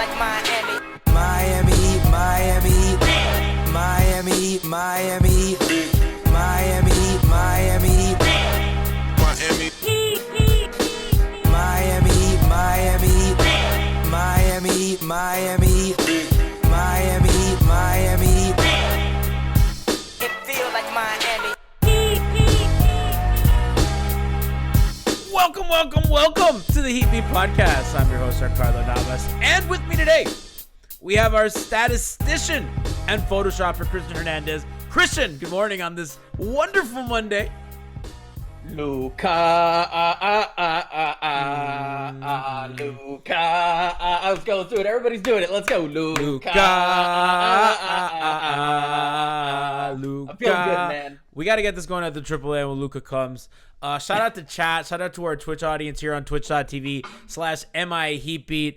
like Miami. Miami Heat, Miami Heat, Miami Heat, Miami Heat, Miami Heat, Miami Heat, Miami Heat, Miami Heat, Miami Heat, Miami Heat, Miami Heat, Miami Heat. It feel like Miami. Welcome to the Heat Beat Podcast. I'm your host, Giancarlo Navas, and with me today, we have our statistician and Photoshopper, Christian Hernandez. Christian, good morning on this wonderful Monday. Luka, Luka. Let's go. Let's do it. Everybody's doing it. Let's go. Luka. Luka. I feel good, man. We got to get this going at the AAA when Luka comes. Shout out to chat. Shout out to our Twitch audience here on twitch.tv/MIHeatbeat.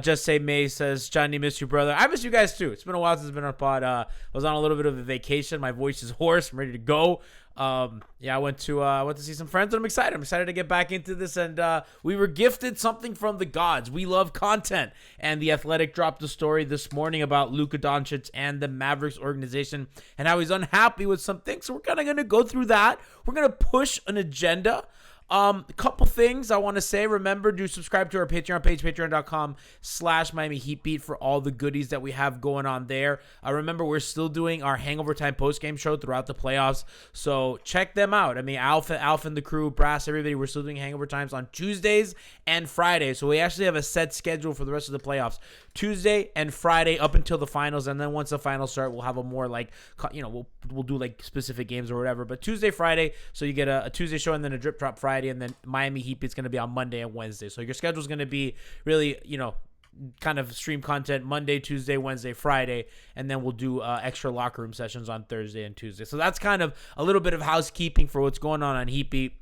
Just Say May says, Johnny, miss you, brother. I miss you guys, too. It's been a while since I've been on pod. I was on a little bit of a vacation. My voice is hoarse. I'm ready to go. I went to see some friends, and I'm excited. I'm excited to get back into this, and we were gifted something from the gods. We love content, and The Athletic dropped a story this morning about Luka Doncic and the Mavericks organization and how he's unhappy with some things, so we're kind of going to go through that. We're going to push an agenda. A couple things I want to say. Remember to subscribe to our Patreon page, patreon.com/MiamiHeatBeat for all the goodies that we have going on there. Remember, we're still doing our Hangover Time Postgame Show throughout the playoffs, so check them out. I mean, Alf and the crew, Brass, everybody, we're still doing Hangover Times on Tuesdays and Fridays, so we actually have a set schedule for the rest of the playoffs. Tuesday and Friday up until the finals, and then once the finals start, we'll have a more we'll do like specific games or whatever. But Tuesday, Friday, so you get a Tuesday show and then a drip drop Friday, and then Miami Heat Beat's going to be on Monday and Wednesday. So your schedule is going to be really, kind of stream content Monday, Tuesday, Wednesday, Friday, and then we'll do extra locker room sessions on Thursday and Tuesday. So that's kind of a little bit of housekeeping for what's going on Heat Beat.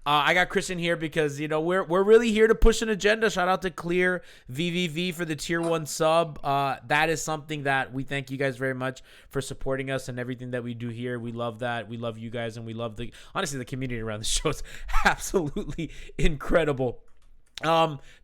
I got Christian here because, we're really here to push an agenda. Shout out to Clear VVV for the Tier 1 sub. That is something that we thank you guys very much for supporting us and everything that we do here. We love that. We love you guys, and we love honestly, the community around the show is absolutely incredible.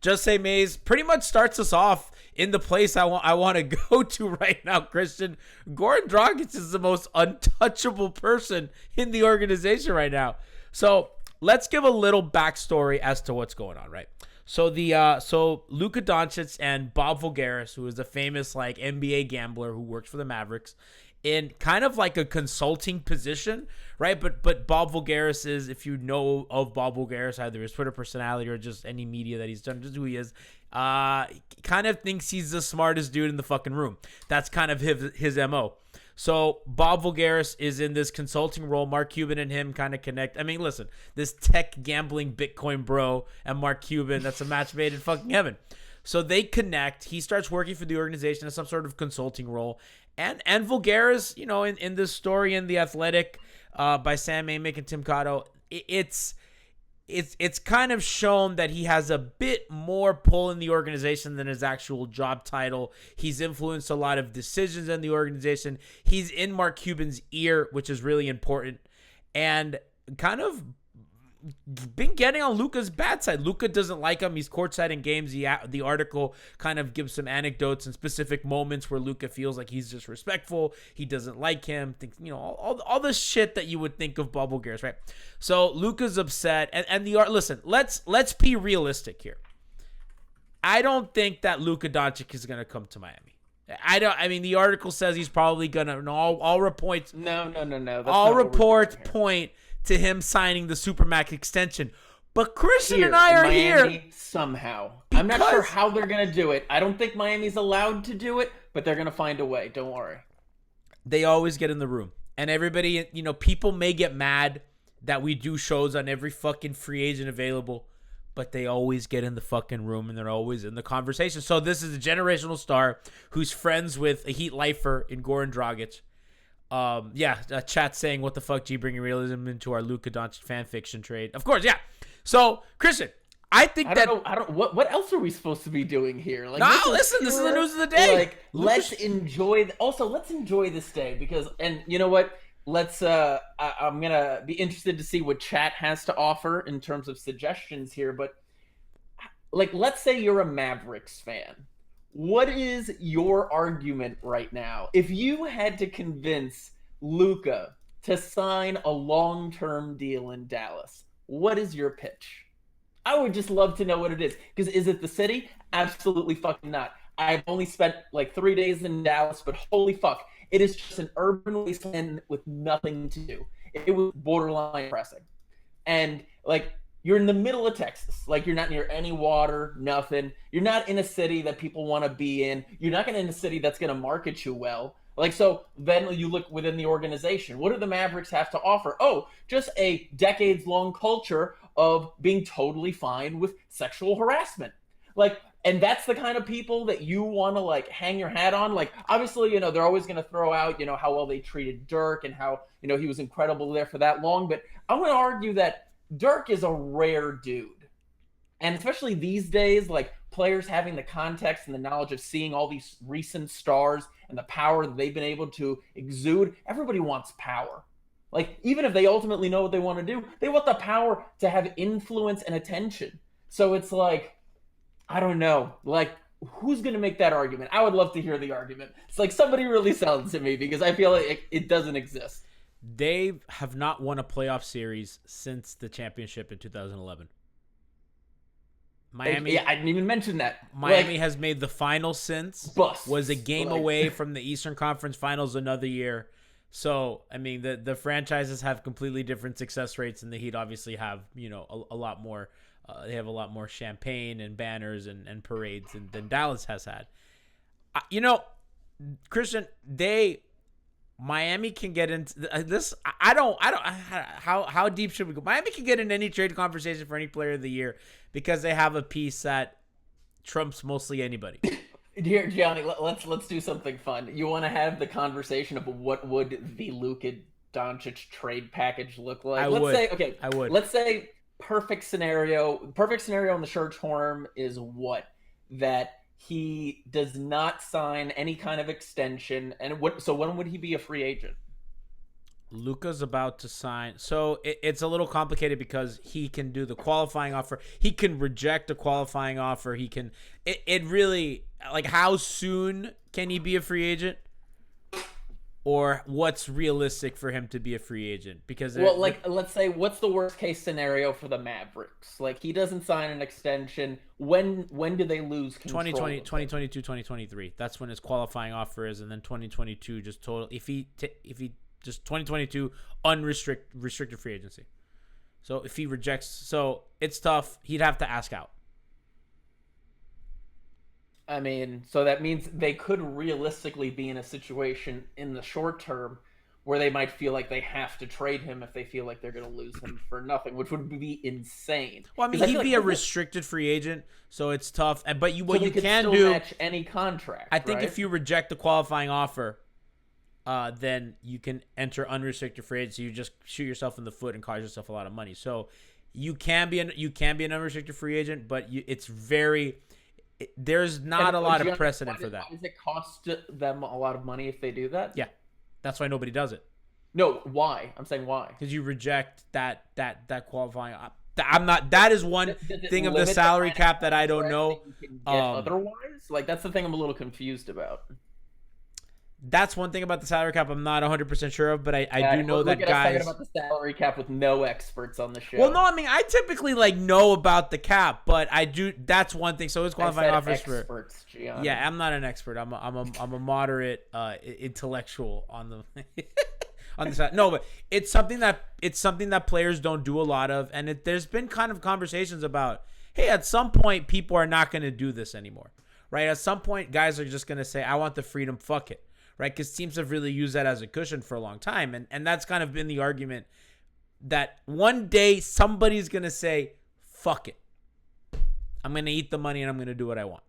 Just Say Mays pretty much starts us off in the place I want to go to right now, Christian. Goran Dragic is the most untouchable person in the organization right now. So let's give a little backstory as to what's going on, right? So so Luka Doncic and Bob Voulgaris, who is a famous NBA gambler who works for the Mavericks, in kind of like a consulting position, right? But Bob Voulgaris is, if you know of Bob Voulgaris, either his Twitter personality or just any media that he's done, just who he is, kind of thinks he's the smartest dude in the fucking room. That's kind of his MO. So Bob Voulgaris is in this consulting role. Mark Cuban and him kind of connect. I mean, listen, this tech gambling Bitcoin bro and Mark Cuban, that's a match made in fucking heaven. So they connect. He starts working for the organization in some sort of consulting role. And Voulgaris, in this story in The Athletic by Sam Amick and Tim Cotto, it's kind of shown that he has a bit more pull in the organization than his actual job title. He's influenced a lot of decisions in the organization. He's in Mark Cuban's ear, which is really important, and kind of been getting on Luka's bad side. Luka doesn't like him. He's courtside in games. The article kind of gives some anecdotes and specific moments where Luka feels like he's disrespectful. He doesn't like him. All the shit that you would think of Bob Voulgaris, right? So Luka's upset, and listen. Let's be realistic here. I don't think that Luka Doncic is gonna come to Miami. I mean, the article says he's probably gonna. All reports. No. All reports point to him signing the Supermax extension. But Christian and I are Miami, here somehow. I'm not sure how they're going to do it. I don't think Miami's allowed to do it, but they're going to find a way. Don't worry. They always get in the room. And everybody, people may get mad that we do shows on every fucking free agent available, but they always get in the fucking room and they're always in the conversation. So this is a generational star who's friends with a Heat lifer in Goran Dragic. Chat saying, what the fuck, G, bringing realism into our Luka Doncic fan fiction trade. Of course, yeah. So, Christian, I think what else are we supposed to be doing here? This is the news of the day. Let's enjoy this day because, and you know what? I'm going to be interested to see what chat has to offer in terms of suggestions here, but let's say you're a Mavericks fan. What is your argument right now? If you had to convince Luka to sign a long-term deal in Dallas, what is your pitch? I would just love to know what it is. Because is it the city? Absolutely fucking not. I've only spent like 3 days in Dallas, but holy fuck, it is just an urban wasteland with nothing to do. It was borderline depressing. And like, you're in the middle of Texas. Like, you're not near any water, nothing. You're not in a city that people want to be in. You're not going to in a city that's going to market you well. Like, so then you look within the organization. What do the Mavericks have to offer? Oh, just a decades-long culture of being totally fine with sexual harassment. Like, and that's the kind of people that you want to, like, hang your hat on. Like, obviously, you know, they're always going to throw out, you know, how well they treated Dirk and how, you know, he was incredible there for that long. But I want to argue that Dirk is a rare dude. And especially these days, like, players having the context and the knowledge of seeing all these recent stars and the power that they've been able to exude, everybody wants power. Like, even if they ultimately know what they want to do, they want the power to have influence and attention. So it's like, I don't know, like, who's going to make that argument? I would love to hear the argument. It's like, somebody really sell it to me, because I feel like it doesn't exist. They have not won a playoff series since the championship in 2011. Miami, yeah, I didn't even mention that. Miami has made the finals since. Busts. Was a game away from the Eastern Conference Finals another year. So, I mean, the franchises have completely different success rates, and the Heat obviously have, you know, a lot more. They have a lot more champagne and banners and parades than Dallas has had. You know, Christian, Miami can get into this. How deep should we go? Miami can get in any trade conversation for any player of the year because they have a piece that trumps mostly anybody. Here, Gianni, let's do something fun. You want to have the conversation of what would the Luka Doncic trade package look like? I would. Let's say perfect scenario in the short term is what? That he does not sign any kind of extension, and so when would he be a free agent? Luka's about to sign. So it's a little complicated because he can do the qualifying offer. He can reject a qualifying offer. He can it really, like, how soon can he be a free agent? Or what's realistic for him to be a free agent? Because let's say, what's the worst case scenario for the Mavericks? Like, he doesn't sign an extension. When do they lose control? 2022, 2023. That's when his qualifying offer is, and then 2022 just total. If he just 2022 restricted free agency. So if he rejects, so it's tough. He'd have to ask out. I mean, so that means they could realistically be in a situation in the short term where they might feel like they have to trade him if they feel like they're going to lose him for nothing, which would be insane. Well, I mean, he'd be a restricted free agent, so it's tough. But you can still match any contract. I think if you reject the qualifying offer, then you can enter unrestricted free agency. You just shoot yourself in the foot and cause yourself a lot of money. So you can be an unrestricted free agent, but it's very. There's not a lot of precedent for that. Why does it cost them a lot of money if they do that? Yeah, that's why nobody does it. No, why? I'm saying why? Because you reject that qualifying. I'm not. That is one thing of the salary cap that I don't know. Otherwise, like, that's the thing I'm a little confused about. That's one thing about the salary cap I'm not 100% sure of, but I do know that guys talking about the salary cap with no experts on the show. Well, no, I mean, I typically know about the cap, but I do. That's one thing. So his qualifying offers experts, for yeah, I'm not an expert. I'm a moderate intellectual on the on the side. No, but it's something that players don't do a lot of, and there's been kind of conversations about, hey, at some point people are not going to do this anymore, right? At some point, guys are just going to say, I want the freedom, fuck it. Right, because teams have really used that as a cushion for a long time, and that's kind of been the argument that one day somebody's gonna say, "Fuck it, I'm gonna eat the money and I'm gonna do what I want."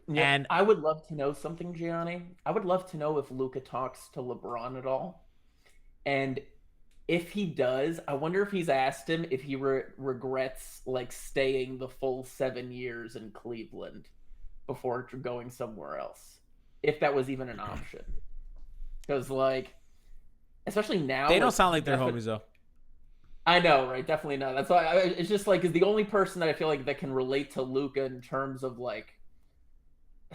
Yeah, and I would love to know something, Gianni. I would love to know if Luka talks to LeBron at all, and if he does, I wonder if he's asked him if he regrets like staying the full 7 years in Cleveland before going somewhere else. If that was even an option. Because, like, especially now. They don't sound like they're homies, though. I know, right? Definitely not. That's why it's just, like, is the only person that I feel like that can relate to Luka in terms of, like,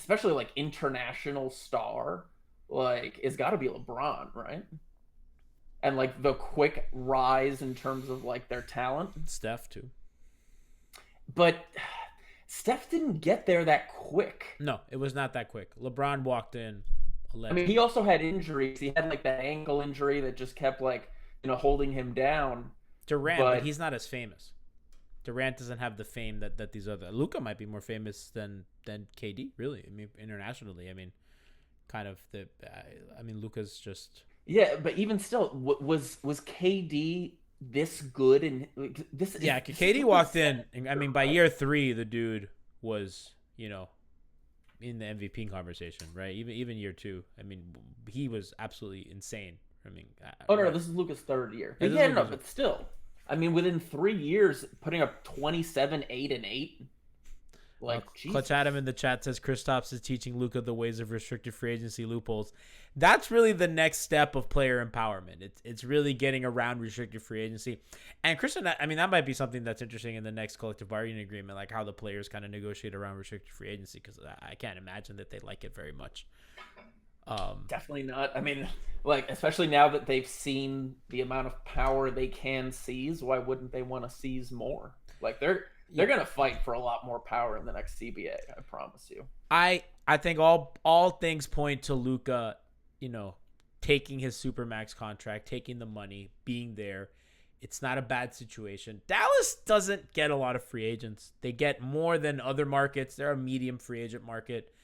especially like international star, like it's got to be LeBron, right? And like the quick rise in terms of like their talent. Steph too. But Steph didn't get there that quick. No, it was not that quick. LeBron walked in. I mean, he also had injuries. He had like that ankle injury that just kept like, holding him down. Durant, but he's not as famous. Durant doesn't have the fame that these other. Luka might be more famous than KD, really. I mean, internationally. I mean, kind of the. I mean, Luka's just. Yeah, but even still, was KD this good and this? Yeah, KD walked in. I mean, by year 3, the dude was in the MVP conversation, right? Even year 2. I mean, he was absolutely insane. I mean, no, this is Luka's 3rd year. Yeah, no, but still, I mean, within 3 years, putting up 27, 8, and 8. Like, Clutch Adam in the chat says Kristaps is teaching Luka the ways of restricted free agency loopholes. That's really the next step of player empowerment. It's really getting around restricted free agency. And Christian, I mean, that might be something that's interesting in the next collective bargaining agreement, like how the players kind of negotiate around restricted free agency, because I can't imagine that they like it very much. Definitely not. I mean, like, especially now that they've seen the amount of power they can seize, why wouldn't they want to seize more? Like, they're going to fight for a lot more power in the next CBA, I promise you. I think all things point to Luka, taking his Supermax contract, taking the money, being there. It's not a bad situation. Dallas doesn't get a lot of free agents. They get more than other markets. They're a medium free agent market.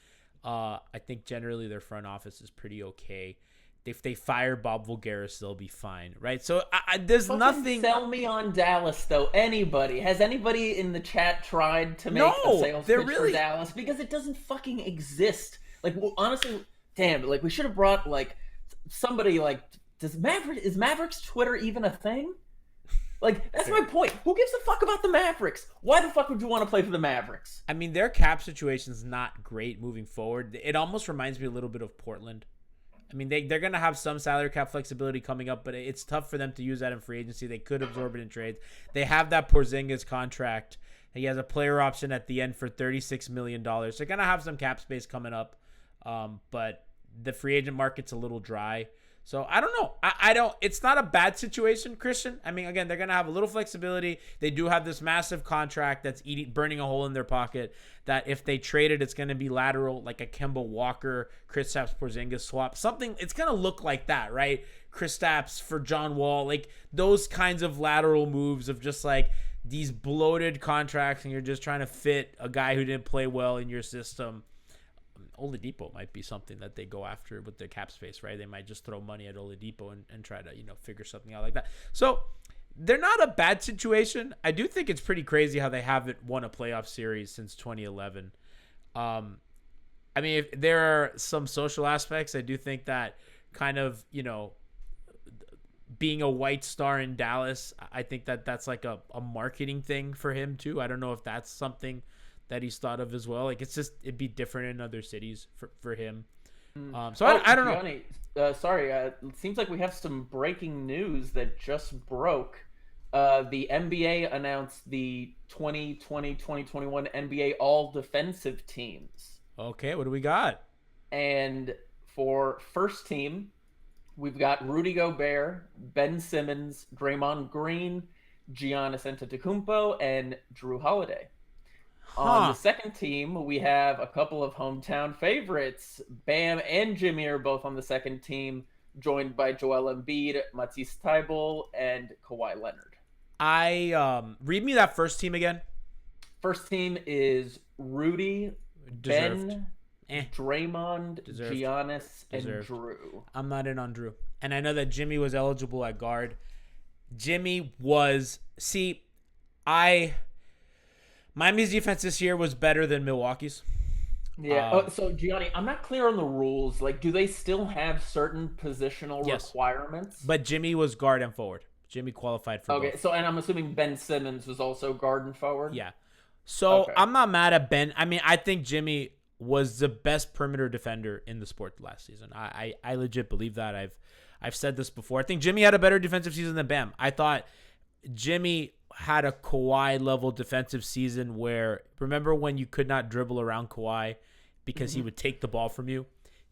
I think generally their front office is pretty okay. If they fire Bob Voulgaris, they'll be fine, right? So there's nothing. Sell me on Dallas, though. Anybody has anybody in the chat tried to make a sales pitch for Dallas? Because it doesn't fucking exist. Like, well, honestly, damn. Like, we should have brought like somebody. Like, is Mavericks Twitter even a thing? Like, that's my point. Who gives a fuck about the Mavericks? Why the fuck would you want to play for the Mavericks? I mean, their cap situation's not great moving forward. It almost reminds me a little bit of Portland. I mean, they're going to have some salary cap flexibility coming up, but it's tough for them to use that in free agency. They could absorb it in trades. They have that Porzingis contract. He has a player option at the end for $36 million. They're going to have some cap space coming up, but the free agent market's a little dry. So I don't know. I don't. It's not a bad situation, Christian. I mean, again, they're gonna have a little flexibility. They do have this massive contract that's burning a hole in their pocket. That if they trade it, it's gonna be lateral, like a Kemba Walker, Kristaps Porzingis swap. Something. It's gonna look like that, right? Kristaps for John Wall, like those kinds of lateral moves of just like these bloated contracts, and you're just trying to fit a guy who didn't play well in your system. Oladipo might be something that they go after with their cap space, right? They might just throw money at Oladipo and try to, figure something out like that. So they're not a bad situation. I do think it's pretty crazy how they haven't won a playoff series since 2011. I mean, if there are some social aspects, I do think that kind of, being a white star in Dallas, I think that that's like a marketing thing for him too. I don't know if that's something that he's thought of as well. Like, it's just, it'd be different in other cities for him. So I don't know. Sorry, it seems like we have some breaking news that just broke. The NBA announced the 2020-2021 NBA All Defensive Teams. Okay, what do we got? And for first team, we've got Rudy Gobert, Ben Simmons, Draymond Green, Giannis Antetokounmpo, and Drew Holiday. On the second team, we have a couple of hometown favorites. Bam and Jimmy are both on the second team, joined by Joel Embiid, Matisse Thybulle, and Kawhi Leonard. Read me that first team again. First team is Rudy, Ben, Draymond, Giannis, and Drew. I'm not in on Drew. And I know that Jimmy was eligible at guard. Jimmy was... See, Miami's defense this year was better than Milwaukee's. Yeah. So, Gianni, I'm not clear on the rules. Like, do they still have certain positional requirements? But Jimmy was guard and forward. Jimmy qualified for both. So, and I'm assuming Ben Simmons was also guard and forward? Yeah. So, I'm not mad at Ben. I mean, I think Jimmy was the best perimeter defender in the sport last season. I legit believe that. I've said this before. I think Jimmy had a better defensive season than Bam. I thought Jimmy had a Kawhi level defensive season where, remember when you could not dribble around Kawhi? because he would take the ball from you.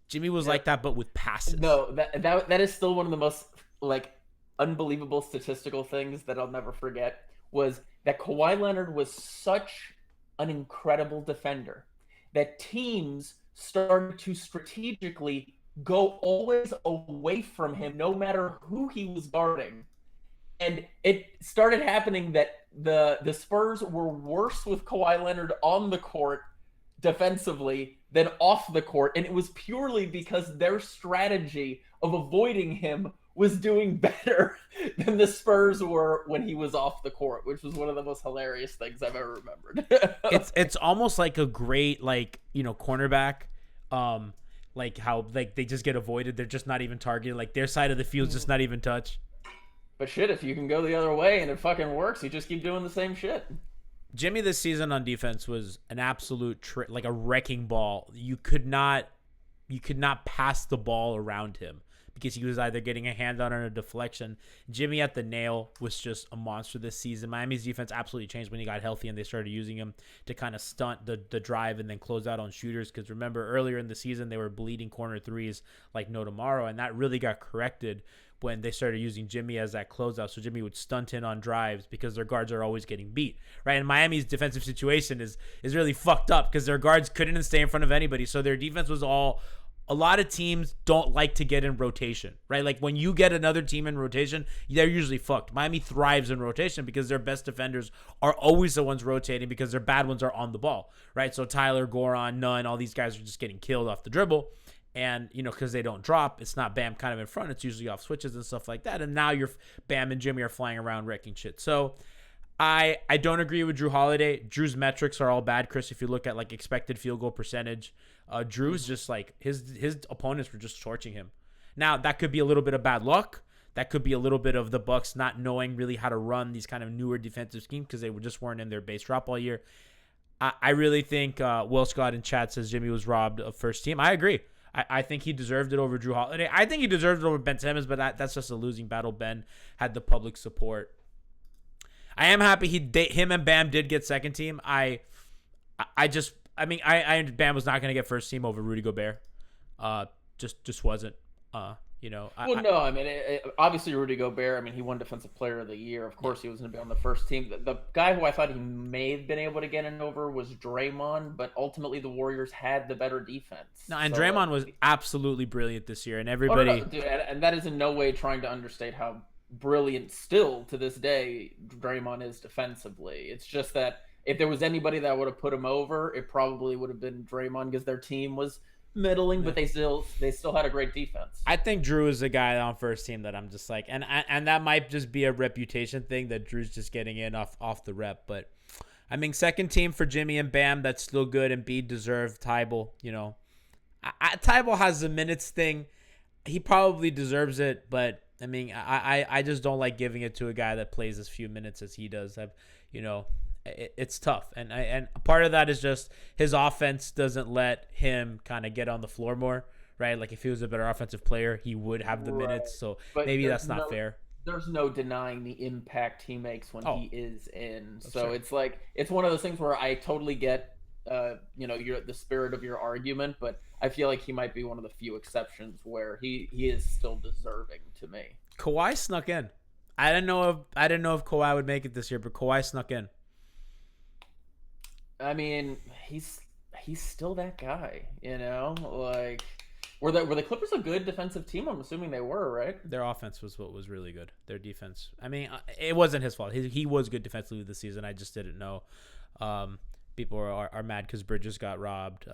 Jimmy was like that, but with passes. No, that is still one of the most like unbelievable statistical things that I'll never forget was that Kawhi Leonard was such an incredible defender that teams started to strategically go always away from him no matter who he was guarding. And it started happening that the Spurs were worse with Kawhi Leonard on the court defensively than off the court. And it was purely because their strategy of avoiding him was doing better than the Spurs were when he was off the court, which was one of the most hilarious things I've ever remembered. It's almost like a great, like, cornerback. Like how like they just get avoided. They're just not even targeted. Like their side of the field's just not even touched. But shit, if you can go the other way and it fucking works, you just keep doing the same shit. Jimmy this season on defense was an absolute like a wrecking ball. You could not pass the ball around him because he was either getting a hand on or a deflection. Jimmy at the nail was just a monster this season. Miami's defense absolutely changed when he got healthy and they started using him to kind of stunt the drive and then close out on shooters. Because remember, earlier in the season, they were bleeding corner threes like no tomorrow, and that really got corrected when they started using Jimmy as that closeout. So Jimmy would stunt in on drives because their guards are always getting beat, right? And Miami's defensive situation is really fucked up because their guards couldn't stay in front of anybody. So their defense was all... A lot of teams don't like to get in rotation, right? Like when you get another team in rotation, they're usually fucked. Miami thrives in rotation because their best defenders are always the ones rotating because their bad ones are on the ball, right? So Tyler, Goran, Nunn, all these guys are just getting killed off the dribble. And, because they don't drop, it's not Bam kind of in front. It's usually off switches and stuff like that. And now your Bam and Jimmy are flying around wrecking shit. So I don't agree with Drew Holiday. Drew's metrics are all bad, Chris. If you look at like expected field goal percentage, Drew's just like his opponents were just torching him. Now that could be a little bit of bad luck. That could be a little bit of the Bucks not knowing really how to run these kind of newer defensive schemes because they just weren't in their base drop all year. I really think Will Scott in chat says Jimmy was robbed of first team. I agree. I think he deserved it over Drew Holiday. I think he deserved it over Ben Simmons, but that's just a losing battle. Ben had the public support. I am happy him and Bam did get second team. I Bam was not going to get first team over Rudy Gobert. Just wasn't. Obviously Rudy Gobert. He won Defensive Player of the Year. Of course, he was going to be on the first team. The guy who I thought he may have been able to get in over was Draymond, but ultimately the Warriors had the better defense. No, and Draymond was absolutely brilliant this year, and everybody. Dude, and that is in no way trying to understate how brilliant still to this day Draymond is defensively. It's just that if there was anybody that would have put him over, it probably would have been Draymond because their team was middling, but they still had a great defense. I think Drew is the guy on first team that I'm just like, and that might just be a reputation thing that Drew's just getting in off the rep. But second team for Jimmy and Bam, that's still good. And Embiid deserved. Tybal, Tybal has the minutes thing. He probably deserves it, but I just don't like giving it to a guy that plays as few minutes as he does. It's tough, and part of that is just his offense doesn't let him kind of get on the floor more, right? Like if he was a better offensive player, he would have the minutes. So but maybe that's not fair. There's no denying the impact he makes when he is in. So right. It's like it's one of those things where I totally get the spirit of your argument, but I feel like he might be one of the few exceptions where he is still deserving to me. Kawhi snuck in. I didn't know if Kawhi would make it this year, but Kawhi snuck in. He's still that guy, Like, were the Clippers a good defensive team? I'm assuming they were, right? Their offense was what was really good. Their defense. It wasn't his fault. He was good defensively this season. I just didn't know. People are mad because Bridges got robbed.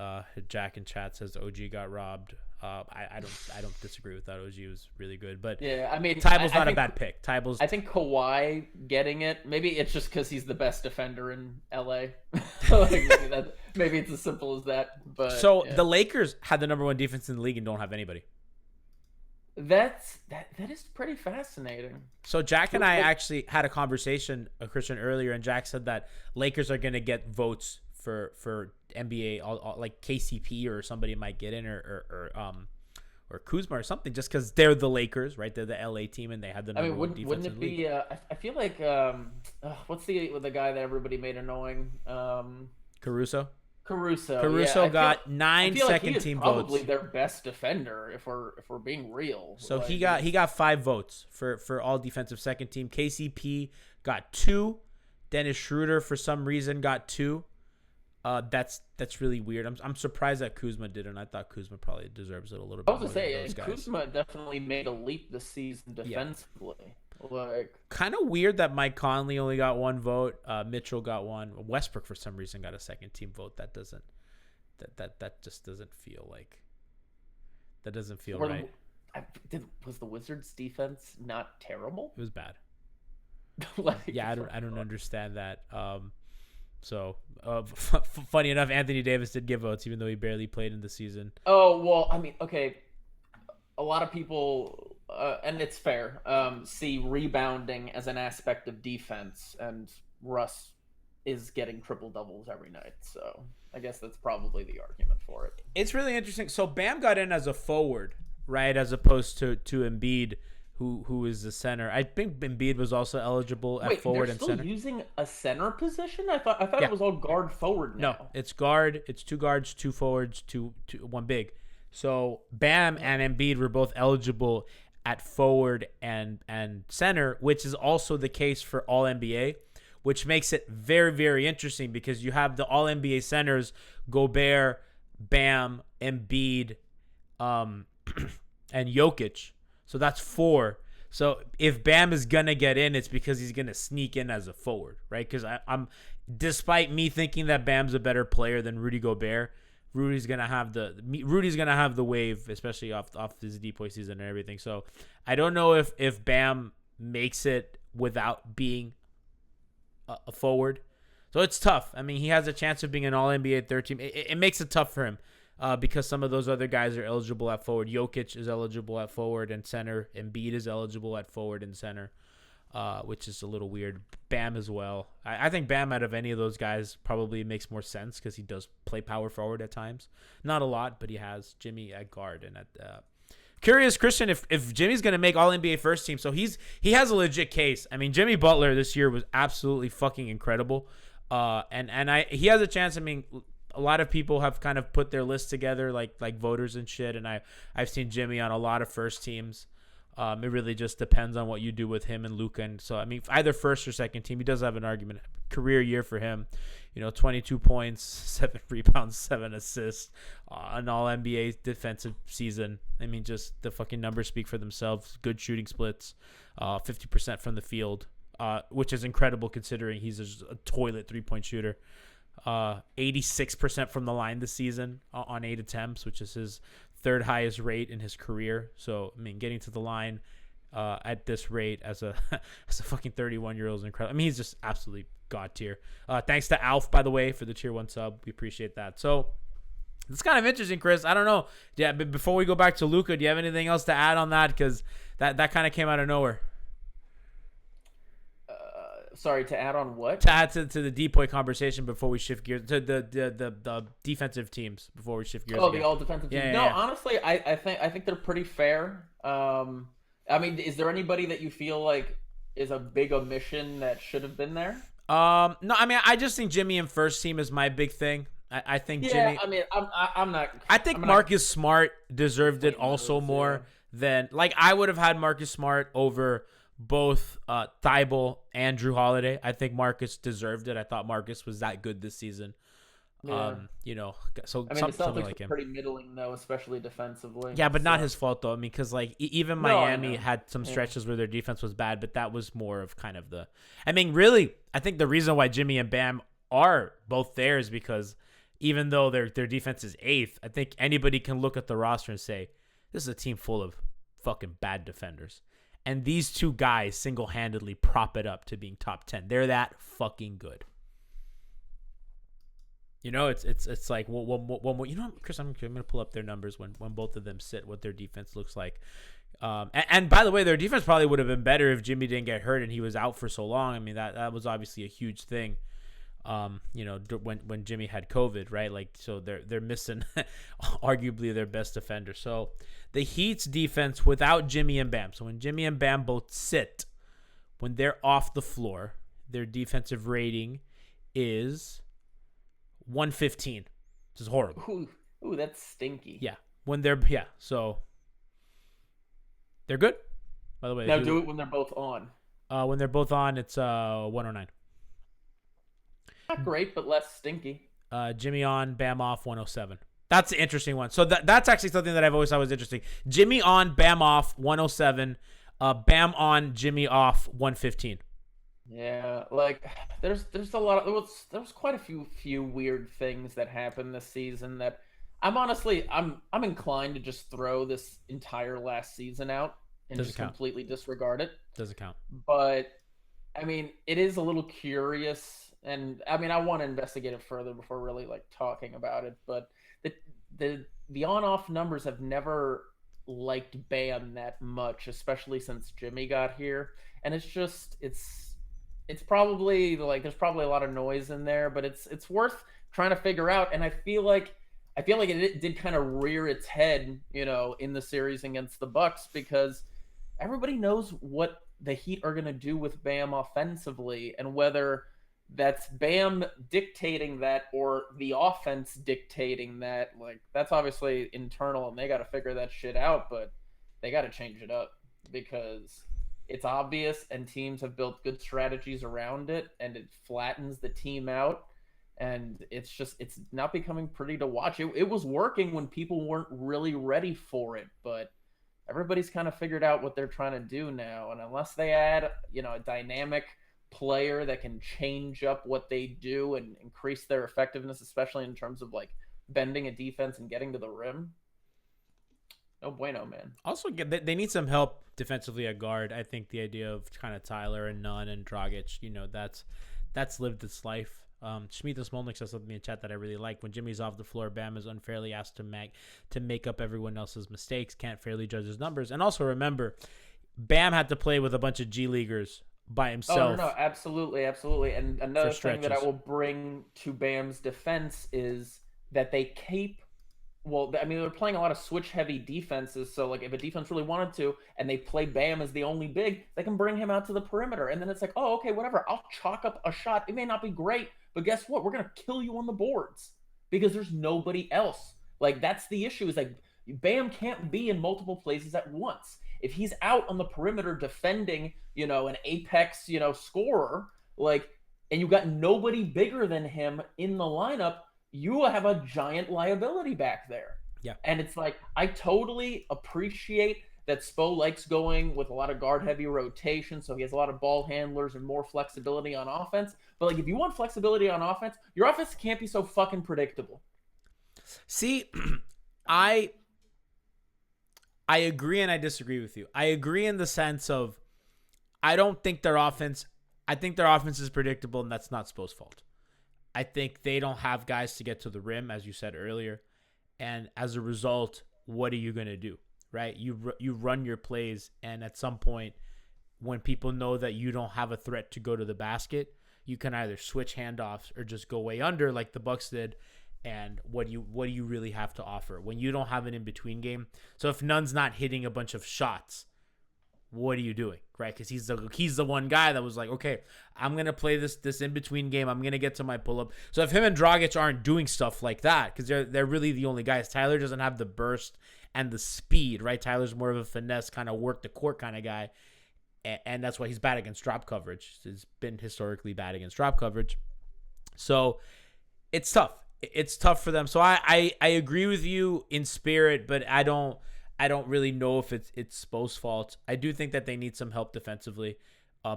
Jack in chat says OG got robbed. I don't disagree with that. OG was really good, but yeah, Tybal's not a bad pick. Tybal's. I think Kawhi getting it. Maybe it's just because he's the best defender in LA. Maybe it's as simple as that. But the Lakers had the number one defense in the league and don't have anybody. That is pretty fascinating. So Jack and I actually had a conversation, Christian, earlier, and Jack said that Lakers are going to get votes for NBA, like KCP or somebody might get in, or Kuzma or something, just because they're the Lakers, right? They're the LA team, and they had the number one defense. Wouldn't it be? I feel like what's the guy that everybody made annoying? Caruso. Caruso got I 9 feel like second he is team probably votes. their best defender if we're being real. So Like, he got 5 votes for all defensive second team. KCP got 2. Dennis Schroeder for some reason got 2. That's really weird. I'm surprised that Kuzma didn't. I thought Kuzma probably deserves it a little I bit was more gonna than say those guys. Kuzma definitely made a leap this season defensively. Like, Kind of weird that Mike Conley only got 1 vote. Mitchell got 1. Westbrook for some reason got a second team vote. That just doesn't feel like. That doesn't feel right. Was the Wizards' defense not terrible? It was bad. Like, Yeah, I don't understand that. Funny enough, Anthony Davis did give votes, even though he barely played in the season. Oh well, I mean, okay. A lot of people, and it's fair, see rebounding as an aspect of defense, and Russ is getting triple doubles every night. So I guess that's probably the argument for it. It's really interesting. So Bam got in as a forward, right, as opposed to Embiid, who is the center. I think Embiid was also eligible at forward and center. They're still using a center position? I thought Yeah. it was all guard forward now. No, it's guard. It's 2 guards, 2 forwards, 1 big. So Bam and Embiid were both eligible at forward and center, which is also the case for All NBA, which makes it very, very interesting because you have the All NBA centers: Gobert, Bam, Embiid, and Jokic. So that's 4. So if Bam is gonna get in, it's because he's gonna sneak in as a forward, right? Because I'm, despite me thinking that Bam's a better player than Rudy Gobert, Rudy's gonna have the wave, especially off his depoy season and everything. So I don't know if Bam makes it without being a forward. So it's tough. I mean, he has a chance of being an All NBA third team. It makes it tough for him because some of those other guys are eligible at forward. Jokic is eligible at forward and center. Embiid is eligible at forward and center, which is a little weird. Bam as well. I think Bam out of any of those guys probably makes more sense because he does play power forward at times. Not a lot, but he has Jimmy at guard and at. Curious, Christian, if Jimmy's going to make All NBA first team, so he has a legit case. I mean, Jimmy Butler this year was absolutely fucking incredible, he has a chance. I mean, a lot of people have kind of put their list together, like voters and shit, and I've seen Jimmy on a lot of first teams. It really just depends on what you do with him and Luka. And so, I mean, either first or second team, he does have an argument. Career year for him, 22 points, 7 rebounds, 7 assists, an All NBA defensive season. I mean, just the fucking numbers speak for themselves. Good shooting splits, 50% from the field, which is incredible considering he's a toilet 3-point shooter. 86% from the line this season on 8 attempts, which is his 3rd highest rate in his career. So, I mean, getting to the line at this rate as a fucking 31-year-old is incredible. I mean, he's just absolutely god tier. Thanks to Alf, by the way, for the tier 1 sub. We appreciate that. So, it's kind of interesting, Chris. I don't know. Yeah, but before we go back to Luka, do you have anything else to add on that? Because that kind of came out of nowhere. Sorry, to add on what? To add to the depoy conversation before we shift gears to the defensive teams before we shift gears. Oh, again. the all defensive teams. Yeah. Honestly, I think they're pretty fair. I mean, is there anybody that you feel like is a big omission that should have been there? No, I mean, I just think Jimmy in first team is my big thing. I think Jimmy. I mean, I'm not. I think Marcus Smart deserved it also more than I would have had Marcus Smart over both Thibault and Drew Holiday. I think Marcus deserved it. I thought Marcus was that good this season. Yeah. So I mean, the something Celtics like are him. pretty middling though, especially defensively. Yeah, but not his fault though. I mean, because even Miami know. had some stretches where their defense was bad, but that was more of kind of the. I mean, really, I think the reason why Jimmy and Bam are both there is because even though their defense is 8th, I think anybody can look at the roster and say this is a team full of fucking bad defenders. And these 2 guys single-handedly prop it up to being top 10. They're that fucking good. It's like one. Chris, I'm gonna pull up their numbers when both of them sit. What their defense looks like. And by the way, their defense probably would have been better if Jimmy didn't get hurt and he was out for so long. I mean, that was obviously a huge thing. When Jimmy had COVID, right? So they're missing arguably their best defender. So the Heat's defense without Jimmy and Bam. So when Jimmy and Bam both sit, when they're off the floor, their defensive rating is 115. which is horrible. Ooh, that's stinky. Yeah, so they're good. By the way, Now do it when they're both on. when they're both on, it's 109. Not great, but less stinky. Jimmy on, Bam off, 107. That's the interesting one. So that's actually something that I've always thought was interesting. Jimmy on, Bam off, 107. Bam on, Jimmy off, 115. Yeah, like there's a lot of there was quite a few weird things that happened this season that I'm inclined to just throw this entire last season out and Doesn't just count. completely disregard it. Doesn't count. But I mean, it is a little curious, and I mean, I want to investigate it further before really like talking about it. But the on-off numbers have never liked Bam that much, especially since Jimmy got here, and it's probably like there's probably a lot of noise in there, but it's worth trying to figure out. And I feel like it did kind of rear its head, in the series against the Bucks, because everybody knows what the Heat are going to do with Bam offensively, and whether that's Bam dictating that or the offense dictating that, like that's obviously internal and they got to figure that shit out, but they got to change it up because it's obvious and teams have built good strategies around it, and it flattens the team out, and it's not becoming pretty to watch. It was working when people weren't really ready for it, but everybody's kind of figured out what they're trying to do now, and unless they add, a dynamic player that can change up what they do and increase their effectiveness, especially in terms of like bending a defense and getting to the rim, no bueno, man. Also, they need some help defensively at guard. I think the idea of kind of Tyler and Nunn and Dragic, that's lived its life. Shmita Smolnik says something in chat that I really like. When Jimmy's off the floor, Bam is unfairly asked to make up everyone else's mistakes. Can't fairly judge his numbers. And also remember, Bam had to play with a bunch of G Leaguers by himself. Oh, no, absolutely. And another thing that I will bring to Bam's defense is that they keep. Well, I mean, they're playing a lot of switch-heavy defenses, so like if a defense really wanted to, and they play Bam as the only big, they can bring him out to the perimeter, and then it's like, oh, okay, whatever, I'll chalk up a shot. It may not be great, but guess what? We're gonna kill you on the boards because there's nobody else. Like that's the issue. Is like Bam can't be in multiple places at once. If he's out on the perimeter defending, an apex, scorer, like, and you got nobody bigger than him in the lineup, you have a giant liability back there. Yeah. And it's like, I totally appreciate that Spo likes going with a lot of guard-heavy rotation, so he has a lot of ball handlers and more flexibility on offense. But, like, if you want flexibility on offense, your offense can't be so fucking predictable. See, I agree and I disagree with you. I agree in the sense of I think their offense is predictable, and that's not Spo's fault. I think they don't have guys to get to the rim, as you said earlier. And as a result, what are you going to do, right? You run your plays, and at some point, when people know that you don't have a threat to go to the basket, you can either switch handoffs or just go way under like the Bucks did. And what do you really have to offer when you don't have an in-between game? So if Nunn's not hitting a bunch of shots, what are you doing, right? Because he's the one guy that was like, okay, I'm gonna play this in between game. I'm gonna get to my pull up. So if him and Dragic aren't doing stuff like that, because they're really the only guys. Tyler doesn't have the burst and the speed, right? Tyler's more of a finesse kind of work the court kind of guy, and that's why he's bad against drop coverage. He's been historically bad against drop coverage. So it's tough. It's tough for them. So I agree with you in spirit, but I don't really know if it's Spo's fault. I do think that they need some help defensively.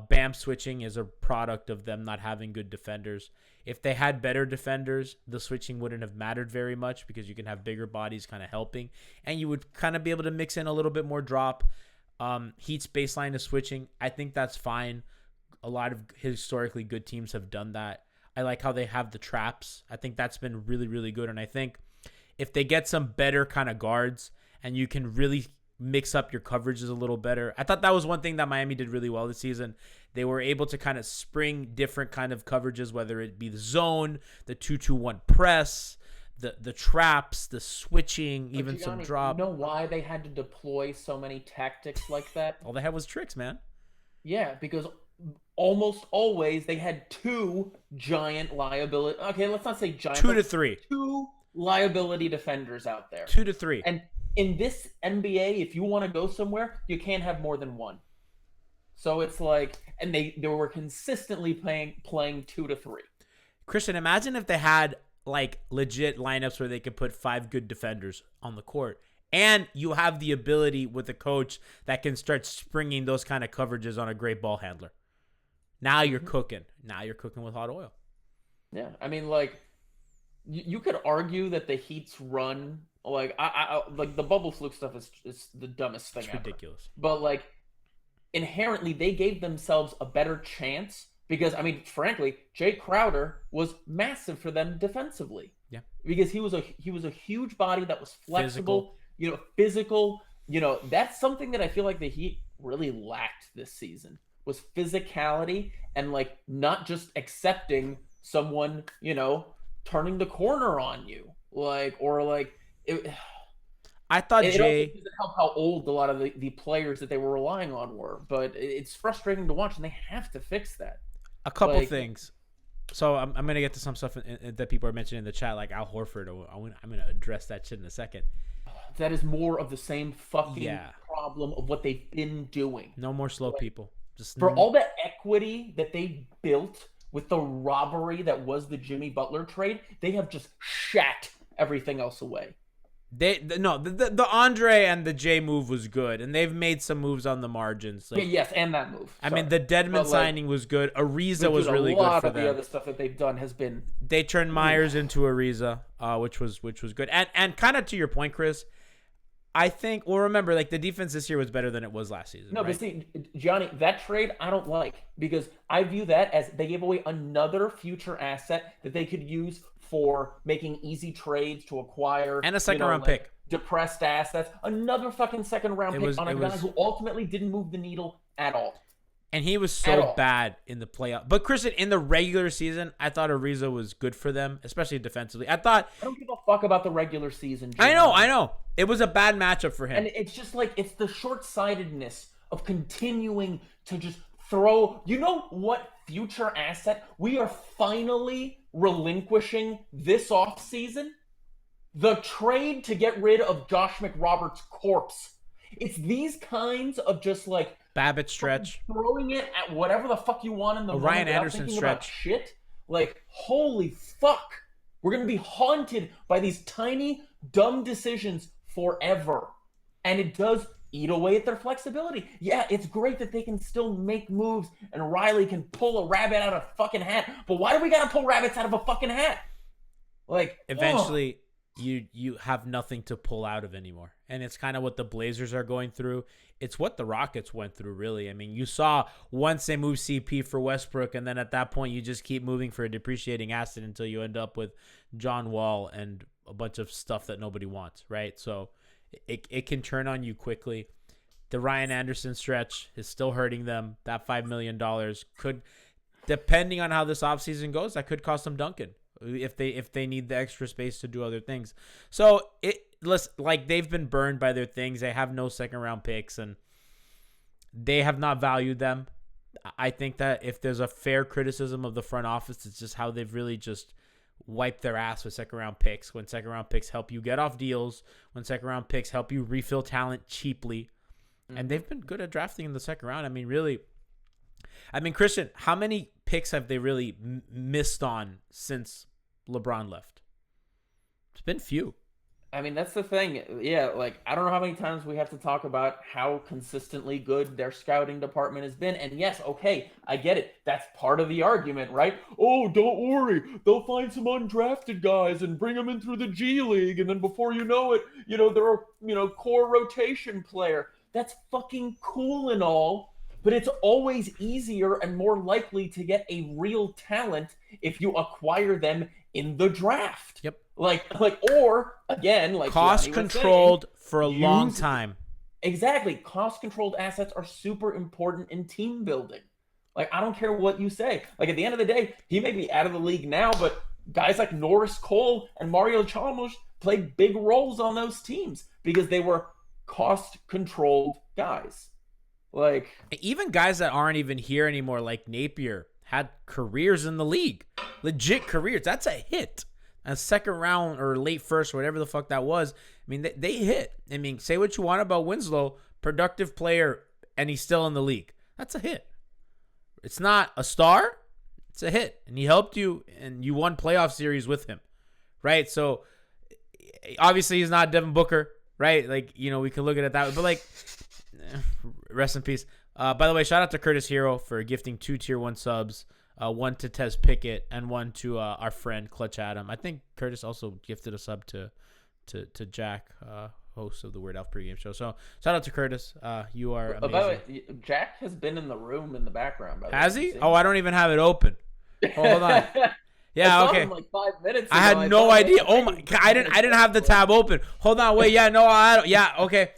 Bam switching is a product of them not having good defenders. If they had better defenders, the switching wouldn't have mattered very much because you can have bigger bodies kind of helping, and you would kind of be able to mix in a little bit more drop. Heat's baseline is switching. I think that's fine. A lot of historically good teams have done that. I like how they have the traps. I think that's been really, really good. And I think if they get some better kind of guards and you can really mix up your coverages a little better. I thought that was one thing that Miami did really well this season. They were able to kind of spring different kind of coverages, whether it be the zone, the 2-2-1 press, the traps, the switching, but even some drop. You know why they had to deploy so many tactics like that? All they had was tricks, man. Yeah, because almost always they had two giant liability. Okay, let's not say giant. 2 to 3. liability defenders out there. 2 to 3. And in this NBA, if you want to go somewhere, you can't have more than one. So it's like, and they were consistently playing 2 to 3. Christian, imagine if they had like legit lineups where they could put 5 good defenders on the court. And you have the ability with a coach that can start springing those kind of coverages on a great ball handler. Now you're cooking. Now you're cooking with hot oil. Yeah, I mean, like, you could argue that the Heat's run, like, I like the bubble fluke stuff is the dumbest thing ever. Ridiculous. But like, inherently, they gave themselves a better chance because, I mean, frankly, Jay Crowder was massive for them defensively. Yeah, because he was a huge body that was flexible, physical. That's something that I feel like the Heat really lacked this season was physicality and like not just accepting someone, turning the corner on you, like, or like it. I thought Jay. It doesn't help how old a lot of the players that they were relying on were, but it's frustrating to watch, and they have to fix that. A couple things. So I'm gonna get to some stuff that people are mentioning in the chat, like Al Horford. I'm gonna address that shit in a second. That is more of the same fucking problem of what they've been doing. No more slow people. Just for all the equity that they built with the robbery that was the Jimmy Butler trade, they have just shat everything else away. The Andre and the Jay move was good, and they've made some moves on the margins. Like, yes, and that move. I mean, the Deadman signing was good. Ariza was really good for them. A lot of the other stuff that they've done has been. They turned Myers into Ariza, which was good. And kind of to your point, Chris, I think. Well, remember, like the defense this year was better than it was last season. No, right? But see, Johnny, that trade I don't like because I view that as they gave away another future asset that they could use for making easy trades to acquire and a second-round pick, depressed assets, another fucking second-round pick on a guy who ultimately didn't move the needle at all. And he was so bad in the playoff. But Christian, in the regular season, I thought Ariza was good for them, especially defensively. I don't give a fuck about the regular season. Jimmy. I know. It was a bad matchup for him. And it's just like, it's the short-sightedness of continuing to just throw. You know what future asset we are finally relinquishing this offseason? The trade to get rid of Josh McRoberts' corpse. It's these kinds of just like Babbitt stretch, throwing it at whatever the fuck you want in the moment Ryan Anderson stretch. Shit, like holy fuck, we're gonna be haunted by these tiny dumb decisions forever, and it does eat away at their flexibility. Yeah, it's great that they can still make moves, and Riley can pull a rabbit out of a fucking hat. But why do we gotta pull rabbits out of a fucking hat? Like eventually. You have nothing to pull out of anymore. And it's kind of what the Blazers are going through. It's what the Rockets went through, really. I mean, you saw once they moved CP for Westbrook, and then at that point you just keep moving for a depreciating asset until you end up with John Wall and a bunch of stuff that nobody wants, right? So it can turn on you quickly. The Ryan Anderson stretch is still hurting them. That $5 million could, depending on how this offseason goes, that could cost them Duncan. If they need the extra space to do other things. So they've been burned by their things. They have no second round picks and they have not valued them. I think that if there's a fair criticism of the front office, it's just how they've really just wiped their ass with second round picks. When second round picks help you get off deals, when second round picks help you refill talent cheaply. And they've been good at drafting in the second round. I mean, Christian, how many picks have they really missed on since LeBron left? It's been few. I mean, that's the thing. Yeah, like, I don't know how many times we have to talk about how consistently good their scouting department has been. And yes, okay, I get it. That's part of the argument, right? Oh, don't worry. They'll find some undrafted guys and bring them in through the G League. And then before you know it, they're a, core rotation player. That's fucking cool and all. But it's always easier and more likely to get a real talent if you acquire them in the draft. Yep. Or again, like cost controlled for a long time. Exactly. Cost controlled assets are super important in team building. Like, I don't care what you say. Like, at the end of the day, he may be out of the league now, but guys like Norris Cole and Mario Chalmers played big roles on those teams because they were cost controlled guys. Like, even guys that aren't even here anymore, like Napier, had careers in the league, legit careers. That's a hit. a second round or late first, or whatever the fuck that was. I mean, they hit. I mean, say what you want about Winslow, productive player, and he's still in the league. That's a hit. It's not a star. It's a hit. And he helped you, and you won playoff series with him, right? So, obviously, he's not Devin Booker, right? Like, you know, we can look at it that way. But, like, rest in peace. By the way, shout out to Curtis Hero for gifting 2 Tier 1 subs. One to Tez Pickett and one to our friend Clutch Adam. I think Curtis also gifted a sub to Jack, host of the Weird Alf pregame show. So shout out to Curtis. You are amazing. By the way, Jack has been in the room in the background. By the Has way. he? Oh, I don't even have it open. Hold on. Yeah, I saw okay. him like 5 minutes I ago. had no idea. Oh my! I didn't have the tab open. Hold on, wait. Yeah, no, I don't. Yeah, okay.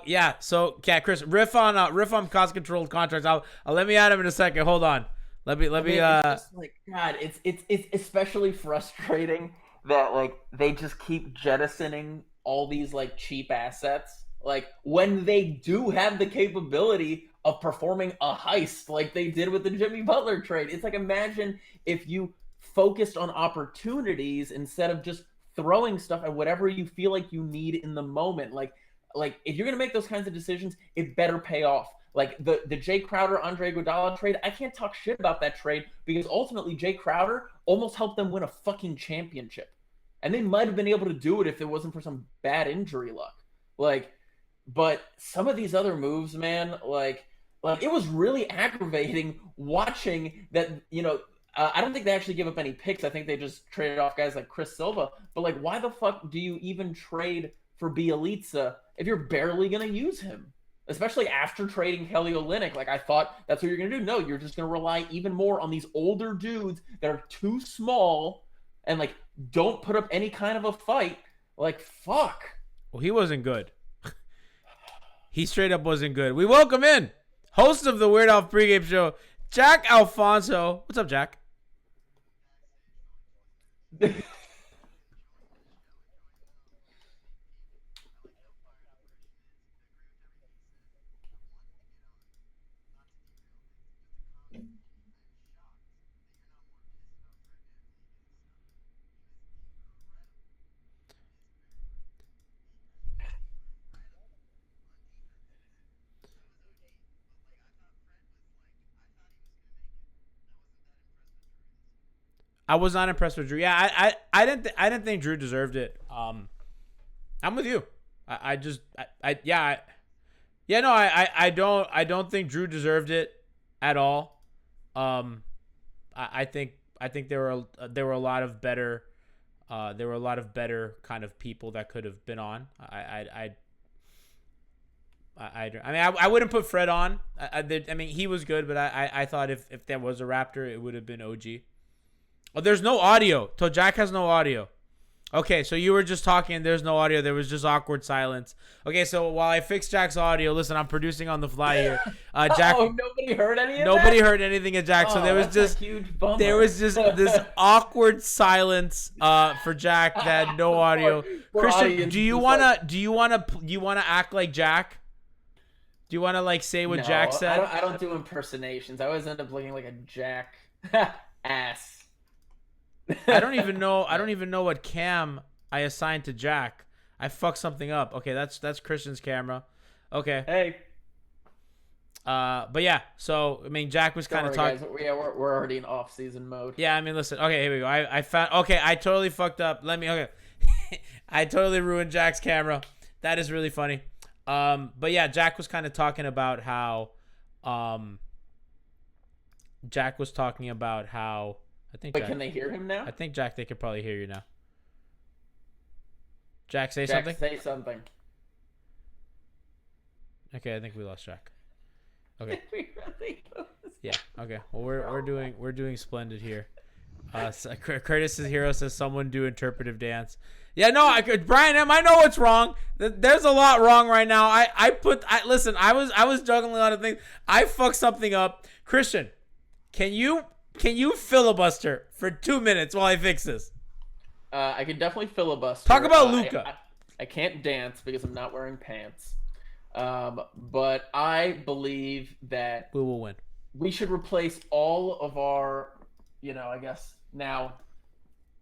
Yeah. So, yeah, Chris, riff on cost controlled contracts. I'll let me add him in a second. Hold on. Let me. It's just like, God, it's especially frustrating that like they just keep jettisoning all these like cheap assets. Like when they do have the capability of performing a heist like they did with the Jimmy Butler trade. It's like, imagine if you focused on opportunities instead of just throwing stuff at whatever you feel like you need in the moment. Like if you're gonna make those kinds of decisions, it better pay off. Like the Jay Crowder, Andre Iguodala trade, I can't talk shit about that trade because ultimately Jay Crowder almost helped them win a fucking championship. And they might have been able to do it if it wasn't for some bad injury luck. Like, but some of these other moves, man, like it was really aggravating watching that, you know, I don't think they actually give up any picks. I think they just traded off guys like Chris Silva. But like, why the fuck do you even trade for Bielitsa if you're barely going to use him? Especially after trading Kelly Olynyk. Like, I thought that's what you're going to do. No, you're just going to rely even more on these older dudes that are too small and, like, don't put up any kind of a fight. Like, fuck. Well, he wasn't good. He straight up wasn't good. We welcome in host of the Weird Alf pregame show, Jack Alfonso. What's up, Jack? I was not impressed with Drew. Yeah, I didn't think Drew deserved it. I'm with you. I don't think Drew deserved it at all. I think there were a lot of better kind of people that could have been on. I mean, I wouldn't put Fred on. I mean, he was good, but I thought if there was a Raptor, it would have been OG. Oh, there's no audio. So Jack has no audio. Okay, so you were just talking. There's no audio. There was just awkward silence. Okay, so while I fix Jack's audio, listen, I'm producing on the fly here. Jack. Oh, nobody heard any of that? Nobody heard anything of Jack. So there was that's just a huge bummer. there was just this awkward silence for Jack that had no audio. Christian, do you wanna act like Jack? Do you wanna like say what Jack said? I don't do impersonations. I always end up looking like a Jack ass. I don't even know what cam I assigned to Jack. I fucked something up. Okay, that's Christian's camera. Okay. Hey. But yeah, so I mean, Jack was kind of talking. Yeah, we're already in off-season mode. Yeah, I mean, listen. Okay, here we go. I found. Okay, I totally fucked up. Okay, I totally ruined Jack's camera. That is really funny. But yeah, Jack was kind of talking about how. Jack was talking about how. I think. Wait, Jack, can they hear him now? I think Jack, they could probably hear you now. Jack, say Jack, something. say something. Okay, I think we lost Jack. Okay. We really lose. Yeah. Okay. Well, we're doing splendid here. So Curtis's hero says someone do interpretive dance. Yeah. No, Brian M. I know what's wrong. There's a lot wrong right now. Listen. I was juggling a lot of things. I fucked something up. Christian, can you filibuster for 2 minutes while I fix this? I can definitely filibuster. Talk about Luka. I can't dance because I'm not wearing pants. But I believe that We will win. we should replace all of our, I guess now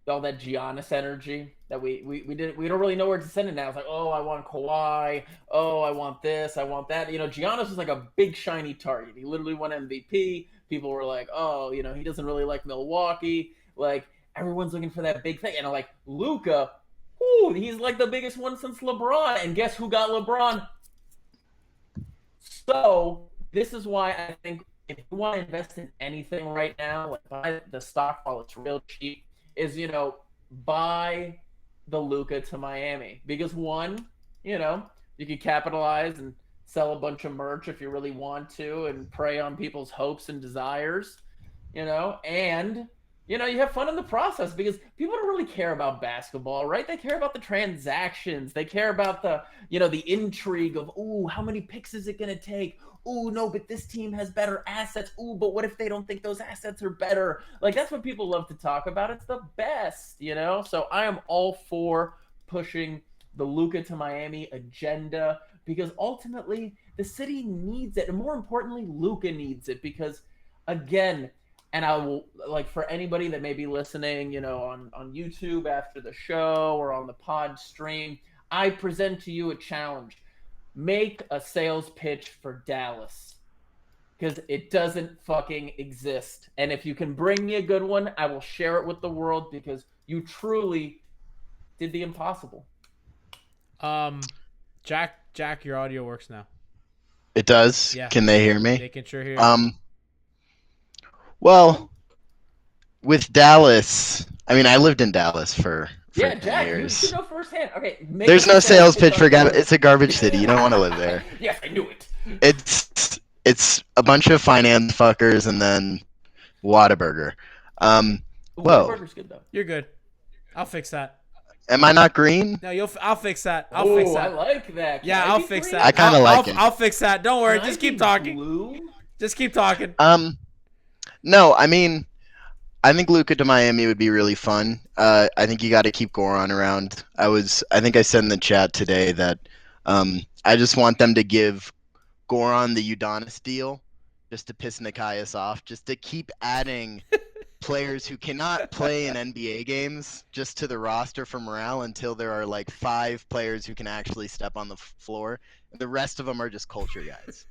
all that Giannis energy that we don't really know where to send it now. It's like, oh, I want Kawhi. Oh, I want this. I want that. Giannis was like a big shiny target. He literally won MVP. People were like, oh, he doesn't really like Milwaukee. Like everyone's looking for that big thing. And like Luka, ooh, he's like the biggest one since LeBron. And guess who got LeBron? So this is why I think if you want to invest in anything right now, like buy the stock while it's real cheap, is buy the Luka to Miami, because one, you could capitalize and sell a bunch of merch if you really want to and prey on people's hopes and desires, and you have fun in the process, because people don't really care about basketball, right? They care about the transactions. They care about the intrigue of, ooh, how many picks is it going to take? Ooh, no, but this team has better assets. Ooh, but what if they don't think those assets are better? Like, that's what people love to talk about. It's the best, So I am all for pushing the Luka to Miami agenda, because ultimately the city needs it. And more importantly, Luka needs it, because, again, and I will, like, for anybody that may be listening, on YouTube after the show or on the pod stream, I present to you a challenge. Make a sales pitch for Dallas, because it doesn't fucking exist. And if you can bring me a good one, I will share it with the world, because you truly did the impossible. Jack, your audio works now. It does. Yeah. Can they hear me? They can sure hear you. Well, with Dallas, I mean, I lived in Dallas for Jack, years. you should know firsthand. Okay, There's no sales pitch for Gavin. It's a garbage city. You don't want to live there. Yes, I knew it. It's a bunch of finance fuckers and then Whataburger. Whoa. Whataburger's good though. You're good. I'll fix that. Am I not green? No, I'll fix that. I'll fix that. I like that. Yeah, I'll fix that. I kind of like it. I'll fix that. Don't worry. Can Just I keep be talking. blue? Just keep talking. No, I mean, I think Luka to Miami would be really fun. I think you got to keep Goran around. I think I said in the chat today that I just want them to give Goran the Udonis deal, just to piss Nikias off, just to keep adding players who cannot play in NBA games just to the roster for morale, until there are like 5 players who can actually step on the floor. The rest of them are just culture guys,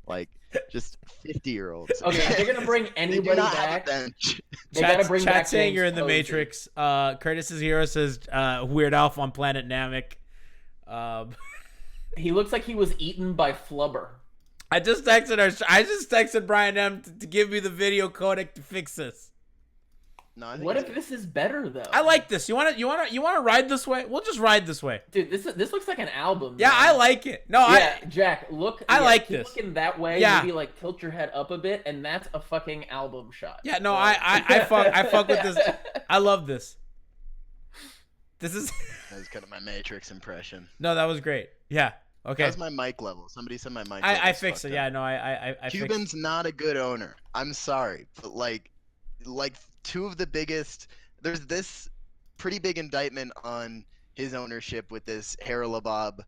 like just 50-year-olds. Okay, if they're gonna bring anybody back, they gotta bring back. Chat saying James you're in the Posey. Matrix. Curtis's hero says Weird Alf on Planet Namek. He looks like he was eaten by Flubber. I just texted Brian M to give me the video codec to fix this. No, I think What if this is better though? I like this. You want to ride this way? We'll just ride this way. Dude, this looks like an album. Yeah, man. I like it. No, Yeah, Jack, look. I like keep this. Looking that way, Yeah. maybe like tilt your head up a bit, and that's a fucking album shot. Yeah, no, I fuck with this. I love this. This is That was kind of my Matrix impression. No, that was great. Yeah. Okay. How's my mic level? Somebody said my mic. I fixed it. Yeah, no, I Cuban's not a good owner. I'm sorry, but like two of the biggest. There's this pretty big indictment on his ownership with this Haralabob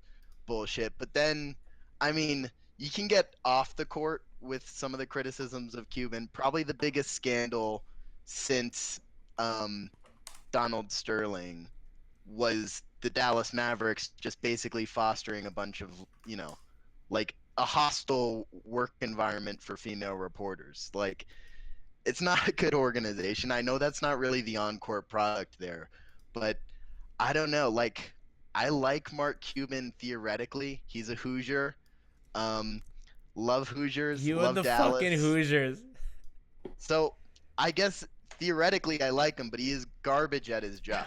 bullshit. But then, I mean, you can get off the court with some of the criticisms of Cuban. Probably the biggest scandal since Donald Sterling was the Dallas Mavericks just basically fostering a bunch of, like a hostile work environment for female reporters. Like, it's not a good organization. I know that's not really the on-court product there, but I don't know. Like, I like Mark Cuban theoretically. He's a Hoosier. Love Hoosiers. You love and the Dallas. fucking Hoosiers. So I guess theoretically I like him, but he is garbage at his job.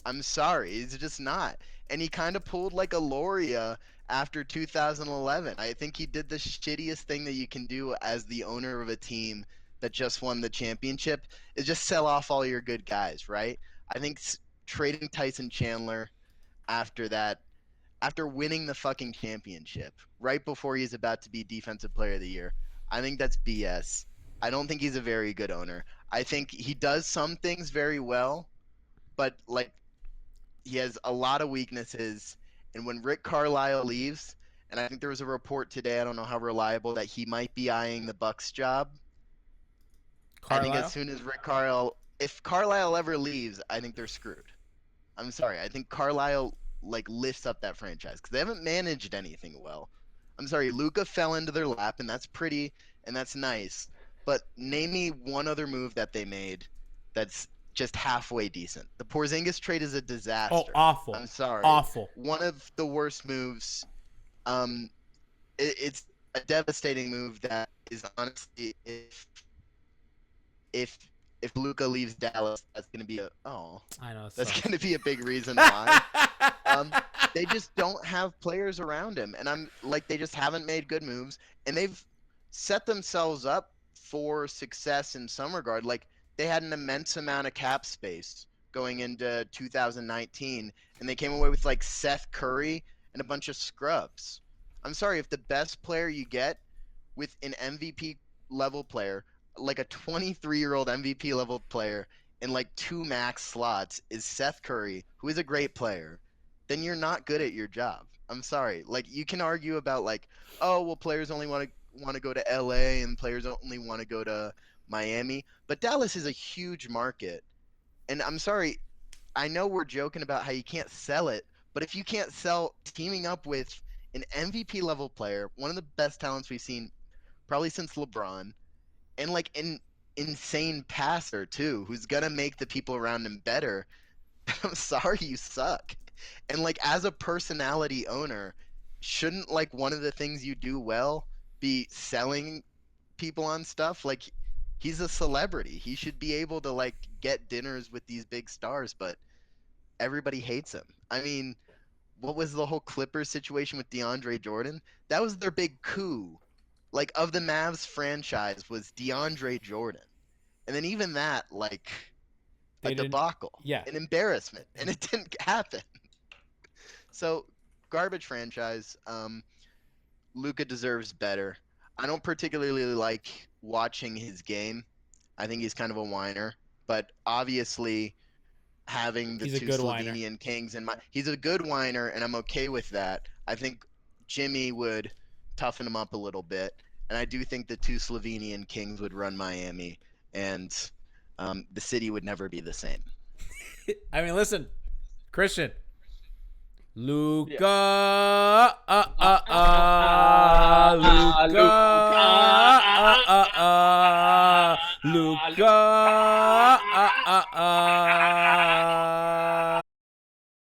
I'm sorry, he's just not. And he kind of pulled like a Loria after 2011. I think he did the shittiest thing that you can do as the owner of a team that just won the championship, is just sell off all your good guys, right? I think trading Tyson Chandler after that, after winning the fucking championship, right before he's about to be Defensive Player of the Year, I think that's BS. I don't think he's a very good owner. I think he does some things very well, but like, he has a lot of weaknesses. And when Rick Carlisle leaves, and I think there was a report today, I don't know how reliable, that he might be eyeing the Bucks job. Carlisle? I think as soon as Rick Carlisle, if Carlisle ever leaves, I think they're screwed. I'm sorry. I think Carlisle like lifts up that franchise because they haven't managed anything well. I'm sorry, Luka fell into their lap, and that's pretty and that's nice. But name me one other move that they made that's just halfway decent. The Porzingis trade is a disaster. Oh, awful. I'm sorry. Awful. One of the worst moves. It's a devastating move that is honestly if if Luka leaves Dallas, that's gonna be I know. that's gonna be a big reason why. They just don't have players around him, and they just haven't made good moves, and they've set themselves up for success in some regard. Like they had an immense amount of cap space going into 2019, and they came away with like Seth Curry and a bunch of scrubs. I'm sorry, if the best player you get with an MVP level player, like a 23-year-old MVP level player in like 2 max slots is Seth Curry, who is a great player, then you're not good at your job. I'm sorry. Like you can argue about like, oh, well players only want to go to LA and players only want to go to Miami, but Dallas is a huge market. And I'm sorry, I know we're joking about how you can't sell it, but if you can't sell teaming up with an MVP level player, one of the best talents we've seen probably since LeBron, and like an insane passer too, who's gonna make the people around him better, I'm sorry, you suck. And like as a personality owner, shouldn't like one of the things you do well be selling people on stuff? Like he's a celebrity. He should be able to like get dinners with these big stars, but everybody hates him. I mean, what was the whole Clippers situation with DeAndre Jordan? That was their big coup. Like of the Mavs franchise was DeAndre Jordan. And then even that, like They a didn't- debacle. yeah. An embarrassment. And it didn't happen. So garbage franchise. Luka deserves better. I don't particularly like watching his game. I think he's kind of a whiner. But obviously having the He's a two good whiner. Slovenian kings in my he's a good whiner, and I'm okay with that. I think Jimmy would toughen him up a little bit, and I do think the two Slovenian kings would run Miami, and the city would never be the same. I mean, listen, Christian. Luka, Luka,